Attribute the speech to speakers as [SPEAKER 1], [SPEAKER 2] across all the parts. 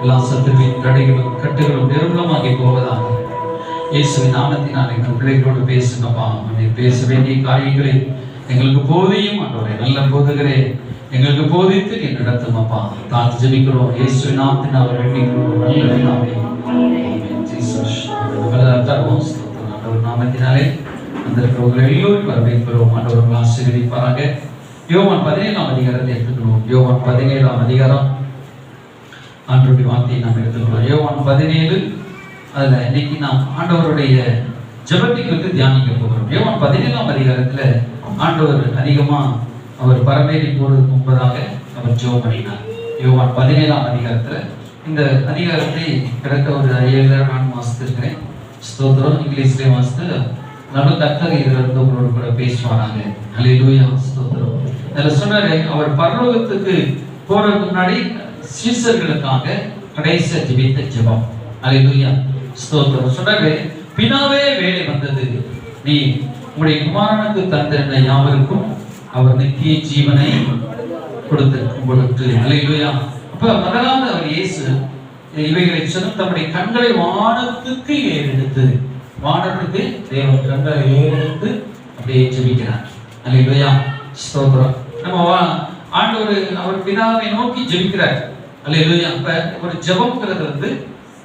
[SPEAKER 1] எல்லா சத்துருவின் தடைகளும் கட்டுகளும் நிர்மூலமாகி போவதாக இயேசுவின் நாமத்தினால் எங்கள் பிள்ளைகளோடு பேசுங்கப்பா. பேச வேண்டிய காரியங்களை எங்களுக்கு போதியும் ஆண்டவரே, நல்ல போதுகிறே எங்களுக்கு போதித்து நீ நடத்துமப்பா. தாழ்த்து ஜெபிக்கிறோம் இயேசுவின் நாமத்தினால் அவர் வேண்டிக்கிறோம் நல்ல நாமே. ஆண்டவர் நாமத்தினாலே வந்திருக்கிறவர்கள் எல்லோரும் வரவேற்கிறோம். ஆண்டவர்கள் ஆசீர்வதிப்பாராக. யோவான் 17ஆம் அதிகாரத்தை எடுத்துக்கணும். யோவான் 17ஆம் அதிகாரம் ஆண்டவருடைய வார்த்தையை நாம் எடுத்துக்கிறோம். யோவான் 17 அதுல இன்னைக்கு நாம் ஆண்டவருடைய ஜெபத்தை குறித்து தியானிக்க போகிறோம். யோவான் 17ஆம் அதிகாரத்துல ஆண்டவர் அதிகமா அவர் பரமேறி போறதுக்கு முன்பதாக அவர் ஜெபம் பண்ணினார். யோவான் 17ஆம் அதிகாரத்துல இந்த அதிகாரத்தை கிடக்க ஒரு 7 மாசத்து இருக்கிறேன். ஸ்தோத்திரம் இங்கிலீஷ்லேயே வாசித்து நடு கர்த்தர் இதுல இருந்தவங்களோடு கூட பேசுவாராங்க. ஹல்லேலூயா ஸ்தோத்திரம். அதில் சொன்னாரு, அவர் பரலோகத்துக்கு போறதுக்கு முன்னாடி சீசர்களுக்காக கடைசி ஜெபித்த ஜெபம். ஹல்லேலூயா ஸ்தோத்திரம். சொன்னாரு, பிதாவே வேலை வந்தது, நீ உங்களுடைய குமாரனுக்கு தந்த யாவருக்கும் அவர் நித்திய ஜீவனை கொடுத்து. ஹல்லேலூயா. அப்ப முதலாவது அவர் இயேசு இவைகளை சொன்ன தம்முடைய கண்களை வானத்துக்கு ஏறெடுத்து, வானத்துக்கு தேவன் கண்களை ஏறெடுத்து அப்படியே ஜெபிக்கிறார். ஹல்லேலூயா ஸ்தோத்திரம். நம்ம ஆண்டவர் அவர் பிதாவை நோக்கி ஜெபிக்கிறார். ஹல்லேலூயா. அப்ப ஒரு ஜெபம்ங்கிறது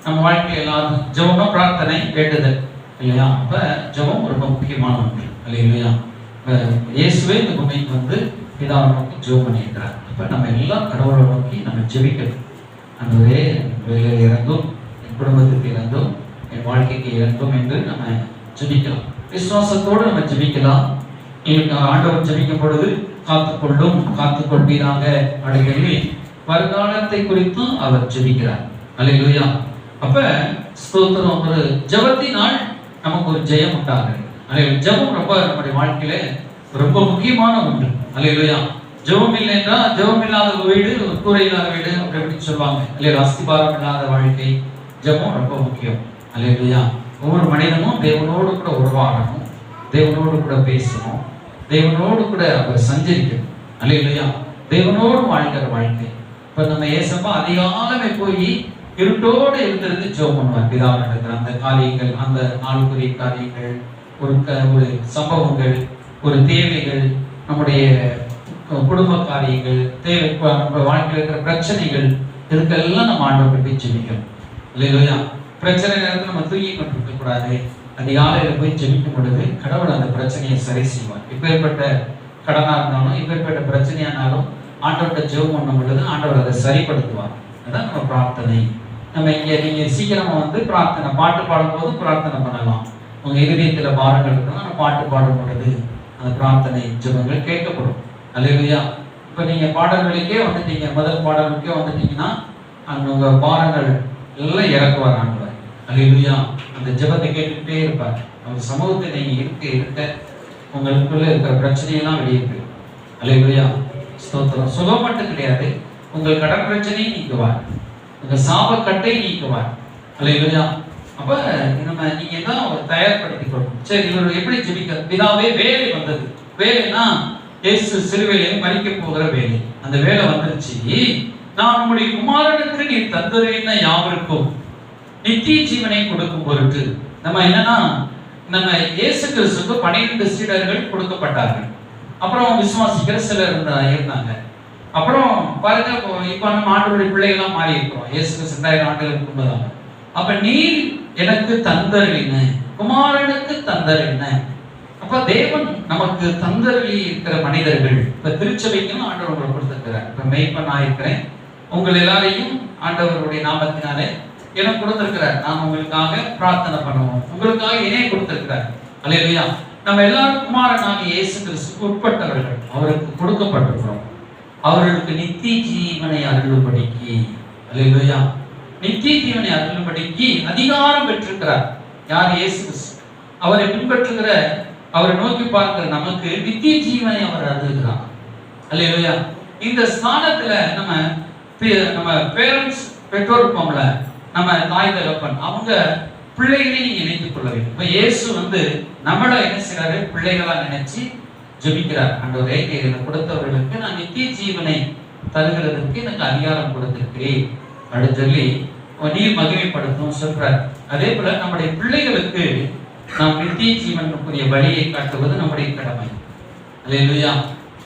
[SPEAKER 1] நம்ம வாழ்க்கையில எல்லாரும் ஜெபம்னா பிரார்த்தனை வேண்டுதல் இல்லையா? அப்ப ஜெபம் ரொம்ப முக்கியமான ஒன்று. ஹல்லேலூயா. இயேசுவே இந்த பூமிக்கு பிதாவை நோக்கி ஜெபம் பண்ணியிருக்கிறார். அப்ப நம்ம எல்லாம் கடவுளை நோக்கி நம்ம ஜெபிக்கணும். அன்றுவரே வேலையில் இறங்கும், என் குடும்பத்துக்கு இறங்கும், என் வாழ்க்கைக்கு இறங்கும் என்று நம்ம ஜெபிக்கலாம். விசுவாசத்தோடு நம்ம ஜெபிக்கலாம். ஆண்டவர் ஜெபிக்கும் பொழுது காத்துக்கொள்வீராக அப்படின்னு வருங்காலத்தை குறித்தும் அவர் ஜெபிக்கிறார். ஹல்லேலூயா. அப்ப ஸ்தோத்திரம். ஒரு ஜெபத்தினால் நமக்கு ஒரு ஜெயம் உண்டாகுது. ஜெபம் ரொம்ப நம்முடைய வாழ்க்கையில ரொம்ப முக்கியமான ஒன்று. ஹல்லேலூயா. ஜெபம் இல்லைன்னா ஜெபம் இல்லாத வீடு கூரை இல்லாத வீடு அப்படி சொல்லுவாங்க. அல்லையா, அஸ்திபாரம் இல்லாத வாழ்க்கை. ஜெபம் ரொம்ப முக்கியம். ஹல்லேலூயா. ஒவ்வொரு மனிதனும் தேவனோடு கூட உருவாகணும், தேவனோடு கூட பேசணும், தேவனோடு கூட அவர் சஞ்சரிக்கணும். ஹல்லேலூயா. தேவனோடு வாழ்கிற வாழ்க்கை. இப்ப நம்ம ஏசப்பா அதிகாலமே போய் இருட்டோடு இருந்திருந்து ஜெபம் பண்ணுவார். பிதாவை நடக்கிற அந்த காரியங்கள், அந்த நாளுக்குரிய காரியங்கள், ஒரு சம்பவங்கள், ஒரு தேவைகள், நம்முடைய குடும்ப காரியங்கள், தேவை, நம்ம வாழ்க்கையில் இருக்கிற பிரச்சனைகள், இதுக்கெல்லாம் நம்ம ஆண்டவரை போய் ஜெபிக்கணும். இல்லையா? பிரச்சனை நேரத்தில் நம்ம தூங்கி கொண்டிருக்க கூடாது. அதிகாலையில் போய் ஜெபிக்கும் பொழுது கடவுள் அந்த பிரச்சனையை சரி செய்வார். இப்பேற்பட்ட கடனா இருந்தாலும், இப்பேற்பட்ட பிரச்சனையானாலும் ஆண்டவர்கிட்ட ஜெபம் பண்ணும் பொழுது ஆண்டவர் அதை சரிப்படுத்துவார். அதான் நம்ம பிரார்த்தனை. நம்ம இங்க நீங்க சீக்கிரமா வந்து பிரார்த்தனை பாட்டு பாடும்போது பிரார்த்தனை பண்ணலாம். உங்க இதயத்துல பாரங்கள் இருக்குன்னா பாட்டு பாடும் பொழுது அந்த பிரார்த்தனை ஜெபங்கள் கேட்கப்படும். அல்லேலூயா. இப்ப நீங்க பாடல்களுக்கே வந்துட்டீங்க, முதல் பாடலுக்கே வந்துட்டீங்கன்னா அந்த உங்க பாரங்கள் எல்லாம் இறக்குவார் ஆண்டவர். அல்லேலூயா. அந்த ஜெபத்தை கேட்டுக்கிட்டே இருப்பார். அவங்க சமூகத்தை நீங்க இருக்க உங்களுக்குள்ள இருக்கிற பிரச்சனையெல்லாம் வெளியிருக்கு. அல்லேலூயா. ஸ்தோத்திரம். சுகம் மட்டும் கிடையாது, உங்கள் கடன் பிரச்சனையை நீக்குவார், உங்க சாபக்கட்டை நீக்குவார். அல்லேலூயா. அப்ப நம்ம நீங்க தான் தயார்படுத்திக் கொள்ளணும். சரி, இவர் எப்படி ஜெபிக்க? பிதாவே வேலை வந்தது. வேலைனா இயேசு சிலுவையிலே மரிக்க போகிற வேலை. அந்த வேலை வந்துருச்சு. நான் உம்முடைய குமாரனுக்கு நீர் தந்தறின யாவருக்கும் நித்திய ஜீவனை கொடுக்கும் பொருட்டு நம்ம என்னன்னா, நம்ம இயேசு கிறிஸ்துவுக்கு 12 சீடர்கள் கொடுக்கப்பட்டார்கள். அப்புறம் விசுவாசிக்கிற சிலர் இருந்தாங்க. அப்புறம் பாருங்க, இப்ப நம்ம ஆண்டவருடைய பிள்ளைகளா மாறி இருக்கிறோம். இயேசு 2000 ஆண்டுகளுக்கு முன்பதாக. அப்ப நீர் எனக்கு தந்தறின, குமாரனுக்கு தந்தறின. அப்ப தேவன் நமக்கு தந்தருளி இருக்கிற மனிதர்கள். இப்ப திருச்சபைக்கும் ஆண்டவர் உங்களை கொடுத்திருக்கிறார். இப்ப மெய்ப்பன் ஆயிருக்கிறேன், உங்கள் எல்லாரையும் ஆண்டவருடைய நாமத்தினாலே எனக்கு கொடுத்திருக்கிறார். நான் உங்களுக்காக பிரார்த்தனை பண்ணுவோம், உங்களுக்காக என்னைய கொடுத்திருக்கிறார். அல்லேலூயா. நம்ம எல்லாரும் குமாரனாகிய இயேசு கிறிஸ்துவுக்கு உட்பட்டவர்கள், அவருக்கு கொடுக்கப்பட்டிருக்கிறோம். அவர்களுக்கு நித்திய ஜீவனை அருளும்படிக்கு, அல்லேலூயா, நித்திய ஜீவனை அருளும்படிக்கு அதிகாரம் பெற்றிருக்கிறார். யார்? இயேசு கிறிஸ்து. அவரை பின்பற்றுகிற, அவரை நோக்கி பார்க்கிற நமக்கு நித்திய ஜீவனை அவர் அருளுகிறார். அல்லேலூயா. இந்த ஸ்தானத்துல நம்ம பேரண்ட்ஸ், பெற்றோர் இருப்போம்ல, நம்ம தாய் தகப்பன், அவங்க பிள்ளைகளை நீங்க நினைத்துக் கொள்ள வேண்டும். இப்ப இயேசு வந்து நம்மள என்ன செய்யறாரு? பிள்ளைகளா நினைச்சு ஜெபிக்கிறார். ஆண்டவரே, எனக்கு கொடுத்தவர்களுக்கு நான் நித்திய ஜீவனை தருகிறதுக்கு எனக்கு அதிகாரம் கொடுத்திருக்கிறேன் அப்படின்னு சொல்லி நீர் மகிமைப்படுத்தும் சொல்றார். அதே போல நம்முடைய பிள்ளைகளுக்கு நாம் நித்திய ஜீவனுக்குரிய வழியை காட்டுவது நம்முடைய கடமை. அல்லேலூயா.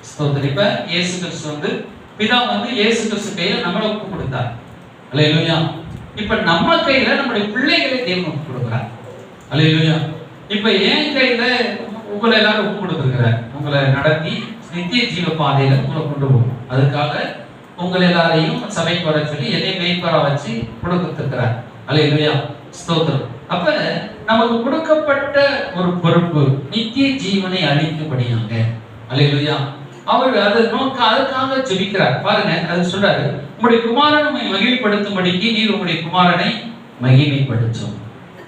[SPEAKER 1] ஸ்தோத்திரம். இப்ப இயேசு கிறிஸ்து வந்து பிதா வந்து இயேசு கிறிஸ்து கையில நம்மளை ஒப்பு கொடுத்தார். அல்லேலூயா. இப்ப நம்ம கையில நம்முடைய பிள்ளைகளை தேவன் ஒப்பு கொடுக்கிறார். அல்லேலூயா. இப்ப என் கையில உங்களை எல்லாரும் ஒப்பு கொடுத்திருக்கிறார். உங்களை நடத்தி நித்திய ஜீவ பாதையில உங்களை கொண்டு போகும். அதுக்காக உங்களை எல்லாரையும் சபைக்கு வர சொல்லி என்னை மெய்ப்பரா வச்சு கொடுத்திருக்கிறார். அல்லேலூயா. ஸ்தோத்திரம். அப்ப நமக்கு கொடுக்கப்பட்ட ஒரு பொறுப்பு நித்திய ஜீவனை அளிக்கும்படியாக. அல்லேலூயா. அவர் அதை அதுக்காக ஜெபிக்கிறார். பாருங்க, அது சொல்றாரு, உங்களுடைய குமாரனை மகிமைப்படுத்தும்படிக்கு நீர் உங்களுடைய குமாரனை மகிமைப்படுத்தும்.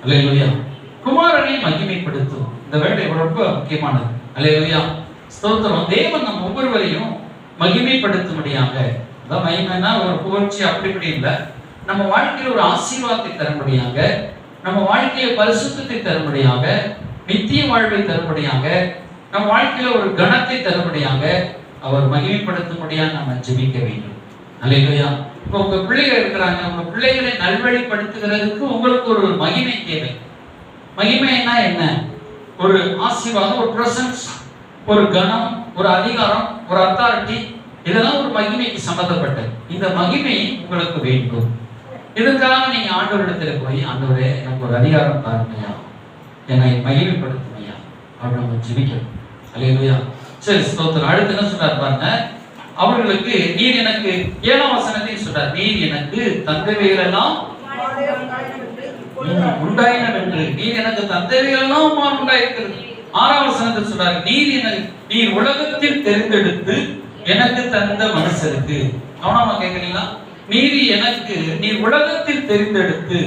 [SPEAKER 1] அல்லேலூயா. குமாரனை மகிமைப்படுத்தும். இந்த வேலை ரொம்ப முக்கியமானது. அல்லேலூயா. ஸ்தோத்திரம். தேவன் நம்ம ஒவ்வொருவரையும் மகிமைப்படுத்தும்படியாக, அதான் மகிமைன்னா ஒரு புகழ்ச்சி அப்படி இப்படி இல்லை, நம்ம வாழ்க்கையில் ஒரு ஆசீர்வாதத்தை தரும்படியாக, நம்ம வாழ்க்கையில பரிசுத்தத்தை தரும்படியாக, நித்திய வாழ்வை தரும்படியாக, நம்ம வாழ்க்கையில ஒரு கணத்தை தரும்படியாக அவர் மகிமைப்படுத்தும்படியாக நம்ம ஜெபிக்க வேண்டும். அல்லேலூயா. இப்போ உங்க பிள்ளைகள் இருக்கிறாங்க, உங்க பிள்ளைகளை நல்வழிப்படுத்துகிறதுக்கு உங்களுக்கு ஒரு மகிமை தேவை. மகிமைன்னா என்ன? ஒரு ஆசீர்வாதம், ஒரு பிரசன்ஸ், ஒரு கணம், ஒரு அதிகாரம், ஒரு அத்தாரிட்டி, இதெல்லாம் ஒரு மகிமைக்கு சம்பந்தப்பட்டது. இந்த மகிமை உங்களுக்கு வேண்டும். இதுக்காக நீங்க ஆண்டவரிடத்துல போய், ஆண்டவரே எனக்கு ஒரு அதிகாரம் தாருமையா, என்னை மகிமைப்படுத்துமையா அப்படின்னு நம்ம ஜெபிக்கணும். அல்லேலூயா. சரி, ஸ்தோத்திரம். அடுத்து என்ன சொல்றாரு பாருங்க, அவர்களுக்கு நீர் எனக்கு 7ஆம் வசனத்தையும் சொல்றார், நீர் எனக்கு தந்தவைகளெல்லாம் உண்டாயினவென்று, நீர் எனக்கு தந்தவைகளெல்லாம் உண்டாயிருக்கிறது. 6ஆம் வசனத்தை சொல்றாரு, நீர் உலகத்தில் தெரிந்தெடுத்து எனக்கு தந்த மனுஷருக்கு. கவனமா கேட்கிறீங்களா? நீர் உலகத்தில் தெரிந்தெடுத்து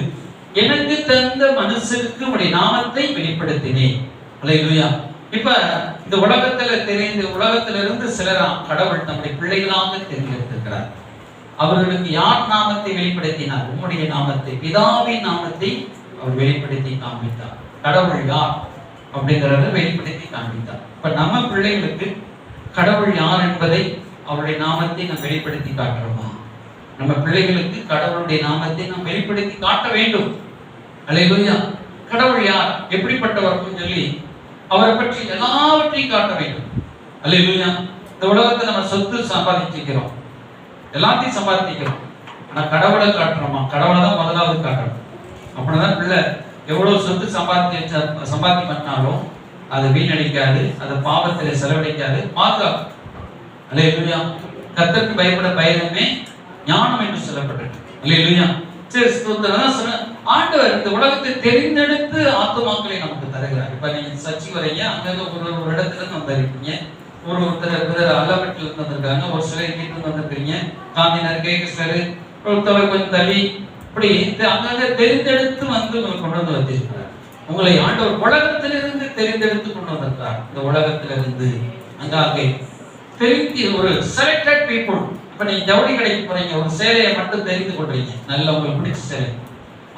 [SPEAKER 1] எனக்கு தந்த மனுஷருக்கு உடைய நாமத்தை வெளிப்படுத்தினேன். அல்லேலூயா. இப்ப இந்த உலகத்திலிருந்து சிலராம் கடவுள் நம்முடைய பிள்ளைகளாக தேர்ந்தெடுத்திருக்கிறார். அவர்களுக்கு யார் நாமத்தை வெளிப்படுத்தினார்? உம்முடைய நாமத்தை, பிதாவின் நாமத்தை அவர் வெளிப்படுத்தி காண்பித்தார். கடவுள் யார் அப்படிங்கிறத வெளிப்படுத்தி காண்பித்தார். இப்ப நம்ம பிள்ளைகளுக்கு கடவுள் யார் என்பதை, அவருடைய நாமத்தை நாம் வெளிப்படுத்தி காட்டுறோமா? நம்ம பிள்ளைகளுக்கு கடவுளுடைய நாமத்தை நாம் வெளிப்படுத்தி காட்ட வேண்டும். அல்லேலூயா. கடவுள் யார், எப்படிப்பட்டவர் சொல்லி அவரை பற்றி எல்லாவற்றையும் காட்ட வேண்டும். அல்லேலூயா. இந்த உலகத்தை நம்ம சொத்து சம்பாதிச்சிக்கிறோம், எல்லாத்தையும் சம்பாதிக்கிறோம். ஆனா கடவுளை காட்டுறோமா? கடவுளை தான் முதலாவது காட்டணும். அப்படிதான் பிள்ளை எவ்வளவு சொத்து சம்பாதி பண்ணாலும் அதை வீணடிக்காது, அதை பாவத்திலே செலவழிக்காது, பாதுகாப்பு. அல்லேலூயா. கர்த்தருக்கு பயப்பட பயமே ஞானம் என்று சொல்லப்பட்டிருக்கு. அல்லேலூயா. சரி, ஸ்தோத்திரம். சொன்ன ஆண்டவர் இந்த உலகத்தை தெரிந்தெடுத்து ஆத்துமாக்களை நமக்கு தருகிறார். இப்ப நீங்க சர்ச்சை வரீங்க, அங்க ஒரு இடத்துல இருந்து வந்திருக்கீங்க, ஒருத்தர் அல்லவட்டில இருந்து வந்திருக்காங்க, ஒரு சிலர் இங்கிட்டு இருந்து வந்திருக்கீங்க, காந்தினர், கேகஸ்டர், ஒருத்தவர் கொஞ்சம் தள்ளி, இப்படி அங்கங்க தெரிந்தெடுத்து வந்து உங்களை கொண்டு வந்து வச்சிருக்கிறார். உங்களை ஆண்டவர் உலகத்திலிருந்து தெரிந்தெடுத்து கொண்டு வந்திருக்கிறார். இந்த உலகத்திலிருந்து அங்கே தெரிந்து ஒரு செலக்டட் பீப்புள். இப்ப நீங்க ஜவுளி கடைக்கு போறீங்க, ஒரு சேலையை மட்டும் தெரிந்து கொள்றீங்க, நல்ல உங்களுக்கு பிடிச்ச சேலை.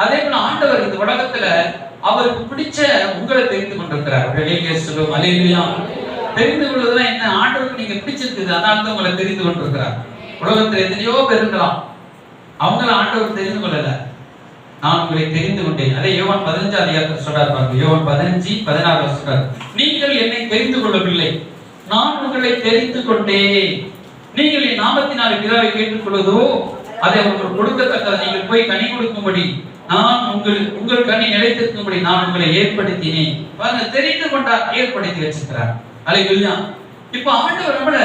[SPEAKER 1] அதே போல ஆண்டவர் இந்த உலகத்துல அவருக்கு பிடிச்ச உங்களை தெரிந்து கொண்டிருக்கிறார். அல்லேலூயா. தெரிந்து கொள்வதுனா என்ன? ஆண்டவருக்கு நீங்க பிடிச்சிருக்குது, அதனால தான் உங்களை தெரிந்து கொண்டிருக்கிறார். உலகத்துல எத்தனையோ பேர் இருக்கலாம், அவங்கள ஆண்டவர் தெரிந்து கொள்ளல, நான் உங்களை தெரிந்து கொண்டேன். அதே யோவான் 15 அதிகாரத்தில் சொல்றார் பாருங்க. யோவான் 15:16 சொல்றார், நீங்கள் என்னை தெரிந்து கொள்ளவில்லை, நான் உங்களை தெரிந்து கொண்டேன். நீங்கள் என் நாமத்தினாலே பிதாவை கேட்டுக்கொள்வதோ அதை அவர்கள் கொடுக்கத்தக்கது, நீங்கள் போய் கனி கொடுக்கும்படி நான் உங்கள் கனி நிலைத்திருக்கும்படி நான் உங்களை ஏற்படுத்தினேன். பாருங்க, தெரிந்து கொண்டார், ஏற்படுத்தி வச்சிருக்கிறார். அல்லேலூயா. இப்ப ஆண்டவர் நம்மள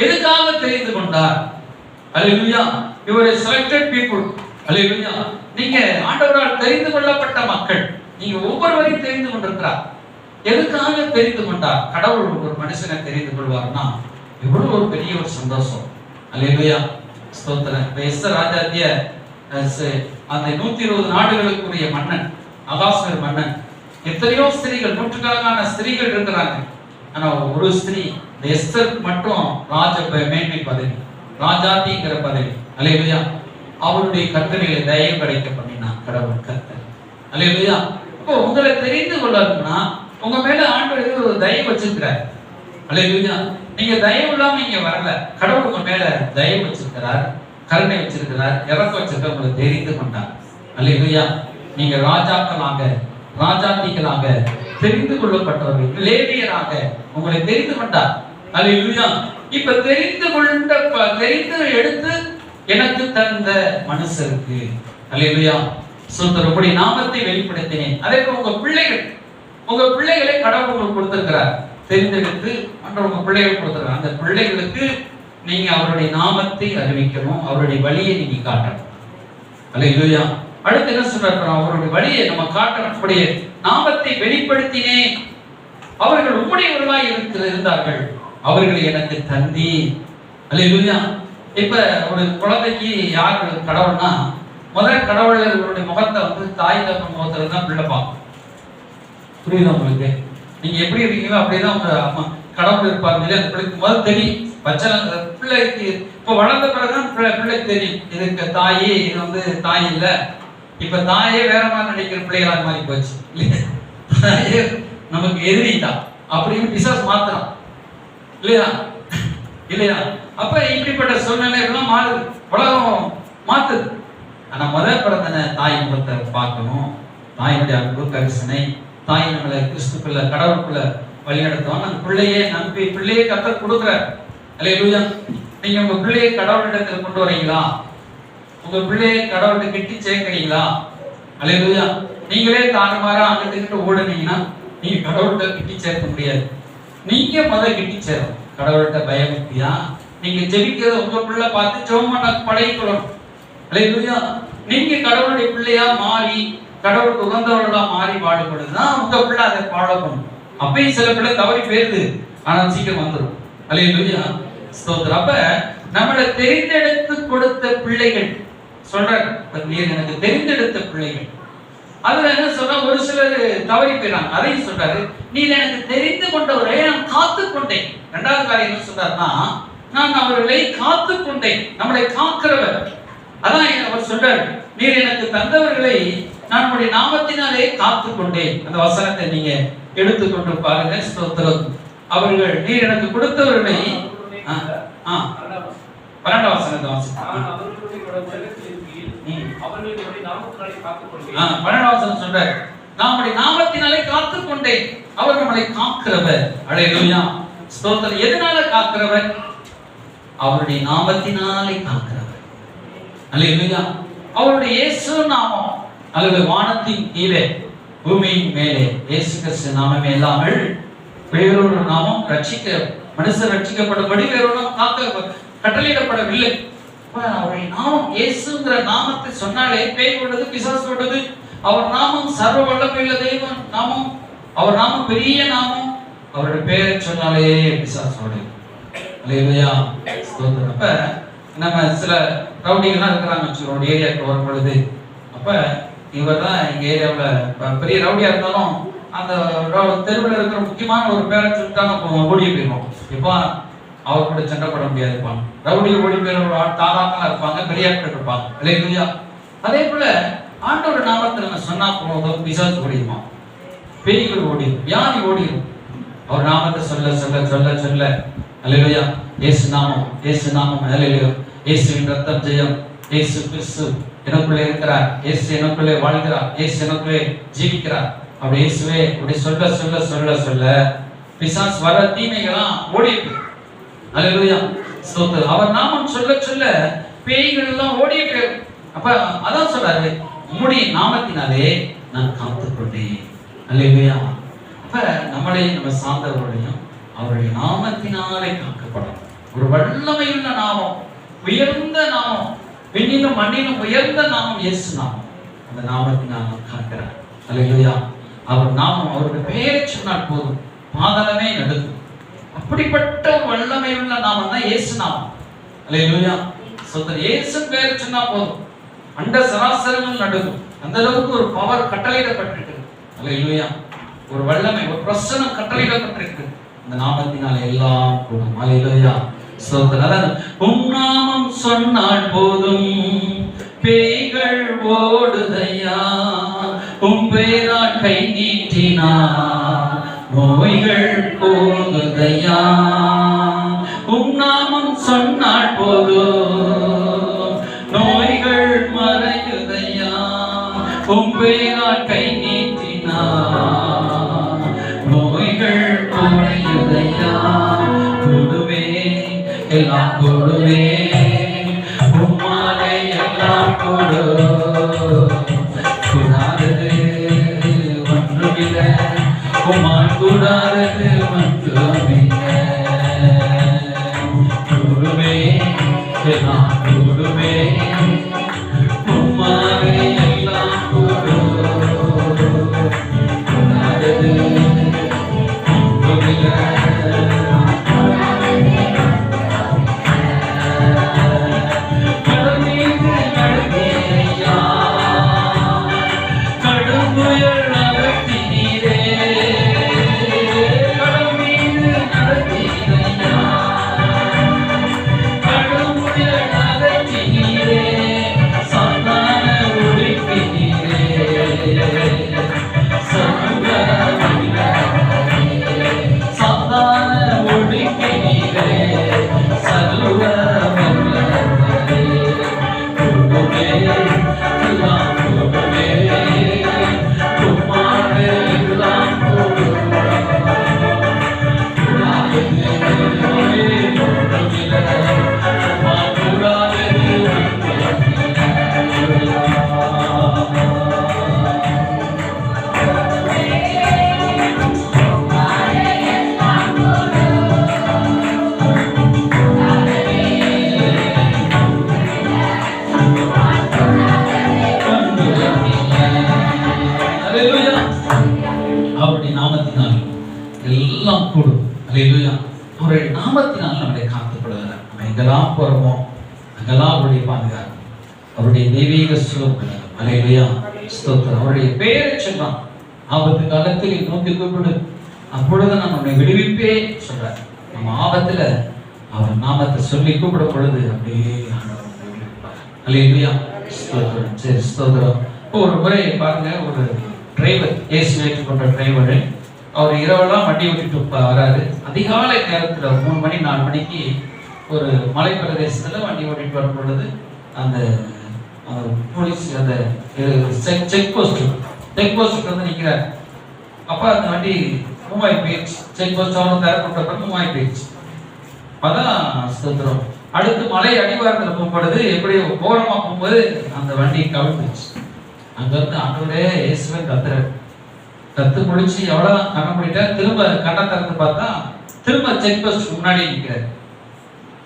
[SPEAKER 1] எதுக்காக தெரிந்து கொண்டார்? அல்லேலூயா. You are a selected people. அல்லேலூயா. நீங்க ஆண்டவரால் தெரிந்து கொள்ளப்பட்ட மக்கள். நீங்க ஒவ்வொருவரையும் தெரிந்து கொண்டிருக்கிறார். எதுக்காக தெரிந்து கொண்டார்? கடவுள் ஒரு மனுஷனை தெரிந்து கொள்வார்னா எவ்வளவு ஒரு பெரிய ஒரு சந்தோஷம். அல்லேலூயா. ஸ்தோத்திரம். எஸ்தர் ராஜாத்திய அந்த 120 நாடுகளுக்குரிய மன்னன், அகாஸ்வேர் மன்னன், எத்தனையோ ஸ்திரீகள், நூற்றுக்கணக்கான ஸ்திரீகள் இருக்கிறாங்க. ஆனா ஒரு ஸ்திரீ, இந்த எஸ்தர் மட்டும் ராஜ மேன்மை பதவி, ராஜாத்திங்கிற பதவி. அல்லேலூயா. அவருடைய கட்டளைகளை தயவு கிடைக்க பண்ணினான் கடவுள் கர்த்தர். அல்லேலூயா. இப்போ உங்களை தெரிந்து கொள்ளணும்னா உங்க மேல ஆண்டவர் ஒரு தயவு வச்சிருக்கிறார். அல்லேலூயா. நீங்க தயவு இல்லாம இங்க வரல, கடவுள் உங்க மேல தயவு வச்சிருக்கிறார், கருணை வச்சிருக்கிறார், இறக்க வச்சிருக்க, உங்களை தெரிந்து கொண்டார். அல்லேலூயா. நீங்க ராஜாக்களாக, ராஜாத்திகளாக, தெரிந்து கொள்ளப்பட்டவர்கள், லேவியராக உங்களை தெரிந்து கொண்டார். அல்லேலூயா. இப்ப தெரிந்து எடுத்து எனக்கு தந்த மனுஷருக்கு, அல்லேலூயா, சுத்தரப்படி நாமத்தை வெளிப்படுத்தினேன். அதே போல உங்க பிள்ளைகளை கடவுள் உங்களுக்கு கொடுத்திருக்கிறார். தெரிந்தெடுத்து உங்க பிள்ளைகள் கொடுத்திருக்கிறார். அந்த பிள்ளைகளுக்கு நீங்க அவருடைய நாமத்தை அறிவிக்கணும், அவருடைய வழியை நீங்க காட்டணும். அல்லேலூயா. அடுத்து என்ன சொல்றாரு? அவருடைய வழியை நம்ம காட்டணும். அப்படியே நாமத்தை வெளிப்படுத்தினேன், அவர்கள் உம்முடையவர்களாய் இருந்தார்கள், அவர்களை எனக்கு தந்தி. அல்லேலூயா. இப்ப ஒரு குழந்தைக்கு யார் கடவுள்னா, முதல் கடவுளுடைய முகத்தை வந்து தாய் தகவல் முகத்துல தான் பிள்ளை பார்க்கும். புரியுதா உங்களுக்கு? நீங்க எப்படி இருக்கீங்களோ அப்படியேதான் உங்க அம்மா கடவுள் இருப்பாங்க. அந்த பிள்ளைக்கு முதல் தெரியும். பச்சை பிள்ளைக்கு இப்ப வளர்ந்த பிறகுதான் பிள்ளைக்கு தெரியும், இதுக்கு தாயே, இது வந்து தாய் இல்ல. இப்ப தாயே வேற மாதிரி நினைக்கிற பிள்ளைகளாக மாறி போச்சு. தாயே நமக்கு எதிரிதான் அப்படின்னு பிசாசு மாத்திரம் இல்லையா? இல்லையா? அப்ப இப்படிப்பட்ட சூழ்நிலை எல்லாம் மாறுது, உலகம் மாத்துது. ஆனா முதல் பிறந்தன தாய் முகத்தை பார்க்கணும், தாயினுடைய அன்பு கரிசனை, தாய் நம்மளை கிறிஸ்துக்குள்ள கடவுளுக்குள்ள வழிநடத்தும். அந்த பிள்ளையே நம்பி பிள்ளையே கர்த்தர் கொடுக்குறார். அல்லேலூயா. நீங்க உங்க பிள்ளையை கடவுளிடத்துல கொண்டு வரீங்களா? உங்க பிள்ளையை கடவுள்கிட்ட கிட்டி சேர்க்கிறீங்களா? அல்லேலூயா. நீங்களே தாறுமாறா அங்கிட்டு ஓடுனீங்கன்னா நீங்க கடவுள்கிட்ட கிட்டி சேர்க்க முடியாது. நீங்க முதல் கிட்டி சேரும் கடவுள்கிட்ட. பயபக்தியா நீங்க ஜெபிக்கிறத உங்க பிள்ளை பார்த்து ஜெபம் பண்ண பழகிக்கொள்ளணும். அல்லேலூயா. நீங்க கடவுளுடைய பிள்ளையா மாறி, கடவுளுக்கு உகந்தவர்களா மாறி பாடுபடுதுதான் உங்க பிள்ளை அதை ஃபாலோ பண்ணும். அப்பயும் சில பிள்ளை தவறி போயிருது, ஆனா சீக்கிரம் வந்துடும். அல்லேலூயா. ஸ்தோத்திரம். அப்ப நம்மளை தெரிந்தெடுத்து கொடுத்த பிள்ளைகள் சொல்றாங்க, நீர் எனக்கு தெரிந்தெடுத்த பிள்ளைகள். அதுல என்ன சொல்ற, ஒரு சிலர் தவறி போயிறாங்க. அதையும் சொல்றாரு, நீர் எனக்கு தெரிந்து கொண்டவரை நான் காத்து கொண்டேன். இரண்டாவது காரியம் என்ன சொல்றாருன்னா, நான் அவர்களை காத்து கொண்டேன். நம்மளை காக்கிறவர். அதான் அவர் சொல்றாரு, நீர் எனக்கு தந்தவர்களை நான் உடைய நாமத்தினாலே காத்து கொண்டேன். அந்த வசனத்தை நீங்க எடுத்துக்கொண்டு பாருங்க. ஸ்தோத்திரம். அவர்கள் நீர் எனக்கு கொடுத்தவர்களை 12 வசனத்தை வாசிக்கலாம். 12 வசனம் சொல்றாரு, நம்முடைய நாமத்தினாலே காத்து கொண்டேன். அவர் நம்மளை காக்கிறவர். அல்லேலூயா. ஸ்தோத்திரம். எதனால காக்கிறவர்? அவருடைய நாமத்தினாலே காக்கிறவர். அல்லேலூயா. அவருடைய இயேசு நாமம், அல்லது வானத்தின் கீழே பூமியின் மேலே இயேசு கிறிஸ்து நாமமே இல்லாமல் வேறொரு நாமம் மனுஷர் ரட்சிக்கப்படும்படி வேறொரு நாமம் கட்டளையிடப்படவில்லை. அவருடைய நாமம், இயேசுங்கிற நாமத்தை சொன்னாலே பேய் ஓடுது, பிசாசு ஓடுது. அவர் நாமம் சர்வ வல்லமையுள்ள தெய்வம் நாமம், அவர் நாமம் பெரிய நாமம். அவருடைய பேரை சொன்னாலே பிசாசு ஓடுது. அல்லேலூயா, ஸ்தோத்திரம். அப்ப நம்ம சில ரவுடிகள்லாம் இருக்கிறாங்க வச்சுக்கோங்க ஏரியாவுக்கு வரும் பொழுது. அப்ப இவர் தான் எங்க ஏரியாவில் பெரிய ரவுடியா இருந்தாலும் அந்த தெருவில் இருக்கிற முக்கியமான ஒரு பேரை சொல்லிட்டாங்க ஓடி போயிடுவோம். இப்போ அவர் கூட சண்டை போட முடியாது. ரவுடி ஓடி போயிடுற தாராக்களா இருப்பாங்க, பெரிய ஆட்கள் இருப்பாங்க. அல்லேலூயா. அதே போல ஆண்டோட நாமத்தை நம்ம சொன்னா போதும் பிசாசு ஓடிடுமா, பேய்கள் ஓடிடும், வியாதி ஓடிடும். அவர் நாமத்தை சொல்ல சொல்ல சொல்ல சொல்ல. அல்லேலூயா. இயேசு நாமம், இயேசு நாமம். அல்லேலூயா. இயேசுவின் ரத்தம் ஜெயம். இயேசு கிறிஸ்து எனக்குள்ளே இருக்கிறார், இயேசு எனக்குள்ளே வாழ்கிறார், இயேசு எனக்குள்ளே ஜீவிக்கிறார். அப்படி இயேசுவே அப்படி சொல்ல சொல்ல சொல்ல சொல்ல பிசாசு வர தீமைகளாம் ஓடிட்டு. அல்லேலூயா, ஸ்தோத்திரம். அவர் நாமம் சொல்ல சொல்ல பேய்கள் எல்லாம் ஓடிட்டு. அப்ப அதான் சொல்றாரு, உம்முடைய நாமத்தினாலே நான் காத்துக்கொண்டேன். அல்லேலூயா. அப்ப நம்மளையும் நம்ம சார்ந்தவர்களையும் அவருடைய நாமத்தினாலே காக்கப்படும். ஒரு வல்லமையுள்ள நாமம், உயர்ந்த நாமம், விண்ணிலும் மண்ணிலும் உயர்ந்த நாமம் இயேசு நாமம். அந்த நாமத்தினால் காக்கிறார். அல்லேலூயா. அவர் நாமம், அவருடைய பெயரை சொன்னால் போதும் பாதாளமே நடுக்கும். அப்படிப்பட்ட வல்லமையுள்ள நாமம் தான் இயேசு நாமம். அல்லேலூயா, ஸ்தோத்திரம். இயேசு பெயரை சொன்னா போதும் அண்ட சராசரங்கள் நடுக்கும். அந்த அளவுக்கு ஒரு பவர் கட்டளையிடப்பட்டிருக்கு. அல்லேலூயா. ஒரு வல்லமை, ஒரு பிரசன்னம் கட்டளையிடப்பட்டிருக்கு. அந்த நாமத்தினால் எல்லாம் கூடும். அல்லேலூயா, ஸ்தோத்திரம். உம் நாமம் சொன்னால் போதும் பேய்கள் ஓடுதையா, உம் பெயரால் கை நீட்டினார் நோய்கள் போகுதையா. உம் நாமம் சொன்னால் போதும் நோய்கள் மறையுதையா, உம் பெயரால் கை நீட்டினார் நோய்கள் குறையுதையா. கூடுவே எல்லாம் கூடுவே, உம்மாலே எல்லாம் கூடு. கூடாதது ஒன்றுமில்லை, உம்மால் கூடாதது ஒன்றுமில்லை. கூடுவே எல்லாம் கூடுவே, உம்மாலே எல்லாம் கூடு. கூடாதது ஒன்றுமில்லை. அவருடைய நாமத்தினால் எல்லாம் கூடும். அல்லேலூயா. அவருடைய நாமத்தினால் நம்மளை காத்துக்கொள்கிறார். நம்ம எங்கெல்லாம் போறோமோ அங்கெல்லாம் அவருடைய பாதுகாப்பு, அவருடைய தெய்வீக சுகம். அல்லேலூயா, ஸ்தோத்திரம். அவருடைய பெயரை சொன்னான், ஆபத்து காலத்தில் நோக்கி கூப்பிடு, அப்பொழுது நான் உன்னை விடுவிப்பே சொல்றார். நம்ம ஆபத்துல அவர் நாமத்தை சொல்லி கூப்பிடும் பொழுது அப்படியே அல்லேலூயா, ஸ்தோத்திரம். சரி, ஸ்தோத்திரம். ஒரு முறை பாருங்க, ஒரு டிரைவர், ஏசி ஏற்றுக்கொண்ட டிரைவர், அவர் இரவெல்லாம் வண்டி ஓட்டிட்டு வராரு. அதிகாலை நேரத்தில் 3 மணி 4 மணிக்கு ஒரு மலை பிரதேசத்தில் வண்டி ஓட்டிட்டு வரும் பொழுது அந்த போலீஸ் அந்த செக் போஸ்ட் வந்து நிற்கிறார். அப்போ அந்த வண்டி மூவ் ஆகி போயிடுச்சு. செக் போஸ்ட் அவனும் தரப்பட்ட மூவ் ஆகி போயிடுச்சு. அதான் ஸ்தோத்திரம். அடுத்து மலை அடிவாரத்தில் போகும்பொழுது எப்படி ஓரமாக போகும்போது அந்த வண்டி கவிழ்ந்துச்சு. அங்கிருந்து ஆண்டவரே இயேசுவே கத்து முடிச்சு எவ்வளவுதான் கண்ண முடிட்டார். திரும்ப கண்ணை திறந்து பார்த்தா திரும்ப செக் போஸ்ட் முன்னாடி நிற்கிறார்.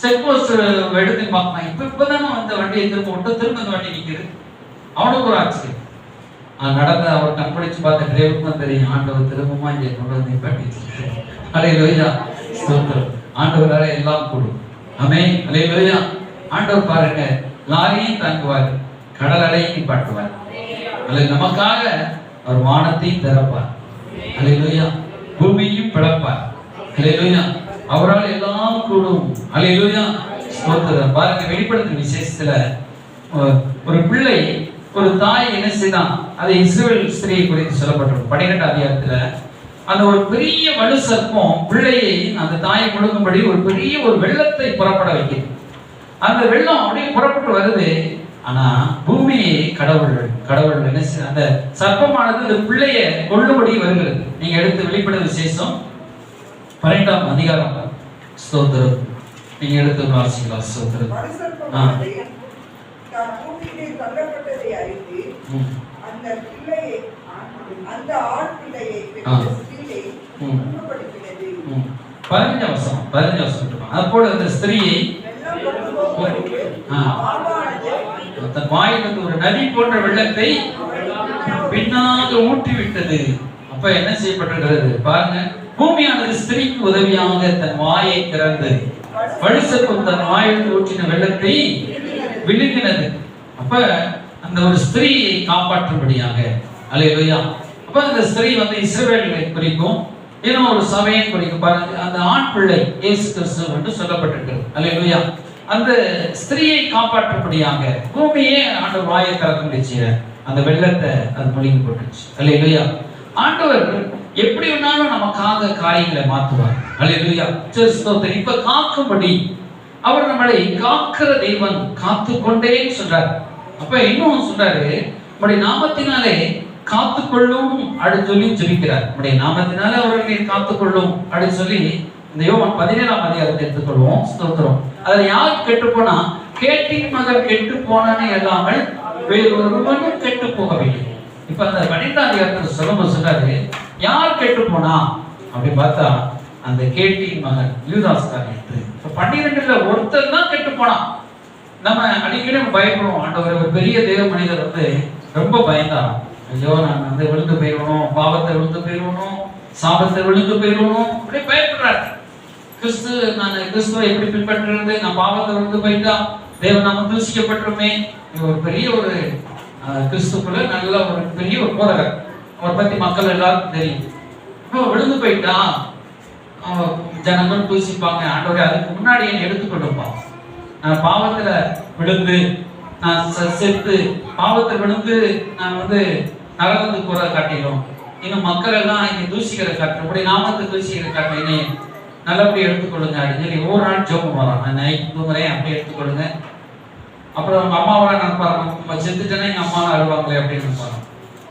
[SPEAKER 1] செக் போஸ்ட் எடுத்து பார்க்கலாம். இப்பதானே அந்த வண்டியை திரும்ப அந்த வண்டி நிற்குது. அவனுக்கு ஒரு ஆச்சரியம். நடந்த அவர் கண்பிடிச்சு பார்த்த டிரைவருக்கு தான் தெரியும், ஆண்டவர் திரும்பமா இங்கே கொண்டு வந்து நிப்பாட்டி. அல்லேலூயா, ஸ்தோத்திரம். ஆண்டவரால எல்லாம் கூடும். ஆமென், அல்லேலூயா. ஆண்டவர் பாருங்க, லாரியும் தாங்குவார், கடல் அலையும் நிப்பாட்டுவார். அல்ல, நமக்காக அவர் வானத்தையும் திறப்பார். அல்லேலூயா, பூமியையும் பிளப்பார். அல்லேலூயா, அவரால் எல்லாம் கூடும். அல்லேலூயா, ஸ்தோத்திரம். பாருங்க, வெளிப்படுத்தும் விசேஷத்துல ஒரு பிள்ளை, ஒரு தாய் என்ன செய்தான், அது இஸ்ரவேல் ஸ்திரியை குறித்து சொல்லப்பட்டிருக்கும் 12 அதிகாரத்துல. அந்த ஒரு பெரிய வலு சர்ப்பம் பிள்ளையை, அந்த தாயை முழுங்கும்படி ஒரு பெரிய ஒரு வெள்ளத்தை புறப்பட வைக்குது. அந்த வெள்ளம் அப்படியே புறப்பட்டு வருது. ஆனா பூமியை கடவுள் என்ன செய்ய, அந்த சர்ப்பமானது அந்த பிள்ளைய கொள்ளும்படி வருகிறது. நீங்க எடுத்து வெளிப்படும் விசேஷம் 12ஆம் அதிகாரம். ஸ்தோத்திரம். நீங்க எடுத்து வாசிக்கலாம். ஸ்தோத்திரம். அப்போது அந்த ஸ்திரீயை தன் வாயிலிருந்து ஒரு நதி போன்ற வெள்ளத்தை பின்னாக ஊற்றி விட்டது. அப்ப என்ன செய்யப்பட்டிருக்கிறது பாருங்க, பூமியானது ஸ்திரீக்கு உதவியாக தன் வாயை திறந்து வலுசர்ப்பம் தன் வாயிலிருந்து ஊற்றின வெள்ளத்தை விழுங்கினது. அப்ப அந்த ஒரு ஸ்திரீயை காப்பாற்றும்படியாக. அல்லேலூயா. அப்ப அந்த ஸ்திரீ வந்து இஸ்ரவேலை குறிக்கும், இன்னும் ஒரு சபையை குறிக்கும். பாருங்க, அந்த ஆண் பிள்ளை இயேசு கிறிஸ்து என்று சொல்லப்பட்டிருக்கிறது. அல்லேலூயா. அந்த ஸ்திரீயை காப்பாற்றும்படியாக பூமியே ஆண்டவர் வாயை திறக்க முடிச்சு, அந்த வெள்ளத்தை அது மொழிங்கி போட்டுச்சு. அல்லேலூயா. ஆண்டவர் எப்படி வேணாலும் நமக்காக காரியங்களை மாற்றுவார். அல்லேலூயா. இப்ப காக்கும்படி அவர் நம்மளை காக்கிற தெய்வன், காத்து கொண்டே சொல்றாரு. அப்ப இன்னும் சொல்றாரு, நம்முடைய நாமத்தினாலே காத்துக்கொள்ளும் அப்படின்னு சொல்லி ஜெபிக்கிறார். நம்முடைய நாமத்தினாலே அவர்களை காத்துக்கொள்ளும் அப்படின்னு சொல்லி இந்த யோவான் 17ஆம் அதிகாரத்தை எடுத்துக்கொள்வோம். ஸ்தோத்திரம். அதுல யார் கெட்டு போனா, கேட்டின் மகன் கெட்டு போனானே அல்லாமல் வேறொருவனும் கெட்டு போகவில்லை. இப்ப அந்த 12ஆம் அதிகாரத்தில் சொல்லும்போது சொல்றாரு, யார் கெட்டு போனா அப்படின்னு பார்த்தா அந்த கேட்டின் மகன் யூதாஸ் காரியத்து. 12ல ஒருத்தர் தான் கெட்டு போனான். நம்ம அடிக்கடி பயப்படுவோம். ஆண்டவர், ஒரு பெரிய தேவ மனிதர் வந்து ரொம்ப பயந்தாராம். ஐயோ, நான் வந்து விழுந்து போயிடணும், பாவத்தை விழுந்து போயிடணும், சாபத்தை விழுந்து போயிடணும், அப்படி பயப்படுறாரு. கிறிஸ்துவை எப்படி பின்பற்றுறது, நான் பாவத்தை விழுந்து போயிட்டா தேவன் நாம தூசிக்கப்பட்டிருமே. ஒரு பெரிய ஒரு கிறிஸ்துக்குள்ள நல்ல ஒரு பெரிய ஒரு போதகர், அவரை பத்தி மக்கள் எல்லாருக்கும் தெரியும். இப்போ விழுந்து போயிட்டா ஜனங்கள் தூசிப்பாங்க. ஆண்டவரே, அதுக்கு முன்னாடி என்னை எடுத்துக்கொண்டுப்பான். நான் பாவத்துல விழுந்து, நான் செத்து பாவத்தை விழுந்து நான் வந்து நரகத்துக்கு போற காட்டிலும், இன்னும் மக்கள் எல்லாம் இங்க தூசிக்கிற காட்டுறோம், அப்படி நாமத்தை தூசிக்கிற காட்டினே நல்லபடியா எடுத்துக்கொள்ளுங்க அப்படின்னு சொல்லி ஒவ்வொரு நாள் ஜோம் வரோம். நான் நைட் தூங்குறேன், அப்படியே எடுத்துக்கொள்ளுங்க. அப்புறம் அவங்க அம்மாவெல்லாம் நினைப்பாங்க, நம்ம செத்துட்டேன்னா எங்க அம்மா அழுவாங்களே அப்படின்னு நினைப்பாங்க.